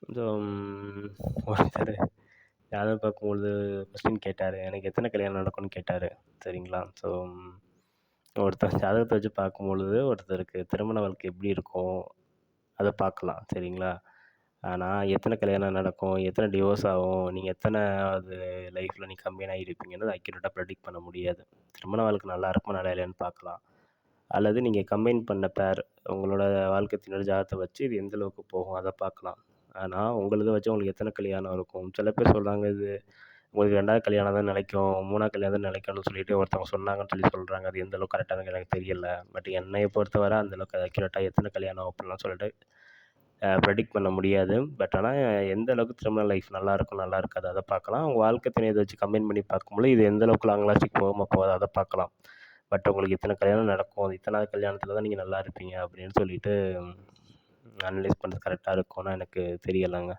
கொஞ்சம் ஒருத்தர் ஜாதகம் பார்க்கும்பொழுது கொஸ்டின் கேட்டார். எனக்கு எத்தனை கல்யாணம் நடக்கும்னு கேட்டார். சரிங்களா? ஸோ ஒருத்தர் ஜாதகத்த வச்சு பார்க்கும்பொழுது, ஒருத்தருக்கு திருமண வாழ்க்கை எப்படி இருக்கும்? அத பார்க்கலாம். சரிங்களா? ஆனா, எத்தனை கல்யாணம் நடக்கும்? எத்தனை டிவோர்ஸ் ஆகும்? நீங்க எத்தனாவது லைஃப்ல நீங்க கம்பைன் ஆகியிருப்பீங்கன்னு அக்யூரேட்டா ப்ரெடிக்ட் பண்ண முடியாது. திருமண வாழ்க்கை நல்லா இருக்குமா, நல்லா இல்லையான்னு பார்க்கலாம். அல்லது நீங்க கம்பைன் பண்ண பேர், உங்களோட வாழ்க்கை துணையோட ஜாதகத்த வச்சு இது எந்த அளவுக்கு போகும், அத பார்க்கலாம். ஆனா, உங்களத வச்சு உங்களுக்கு எத்தனை கல்யாணம் இருக்கும்? சில பேர் சொல்றாங்க, இது உங்களுக்கு 2வது கல்யாணம் தான் நிலைக்கும், 3வது கல்யாணம் தான் நிலைக்கும்னு சொல்லிட்டு ஒருத்தவங்க சொன்னாங்கன்னு சொல்றாங்க. அது எந்த அளவுக்கு கரெக்டானது எனக்கு தெரியல. பட் என்னைய பொறுத்தவரை அந்த அளவுக்கு அக்யூரேட்டா எத்தனை கல்யாணம் அப்படிலாம் சொல்லிட்டு ப்ரெடிக்ட் பண்ண முடியாது. பட் ஆனா எந்த அளவுக்கு திருமண லைஃப் நல்லாயிருக்கும், நல்லா இருக்காது அத பார்க்கலாம். உங்க வாழ்க்கை துணைய இத வச்சு கம்பைன் பண்ணி பார்க்கும்போது, இது எந்த அளவுக்கு லாங் லாஸ்டிங் போகுமா, போகாதா அத பார்க்கலாம். பட் உங்களுக்கு இத்தனை கல்யாணம் நடக்கும், இத்தனாவது கல்யாணத்தில தான் நீங்க நல்லா இருப்பீங்க அப்படின்னு சொல்லிட்டு அனலைஸ் பண்றது கரெக்ட்டா இருக்கும்னு எனக்கு தெரியலங்க.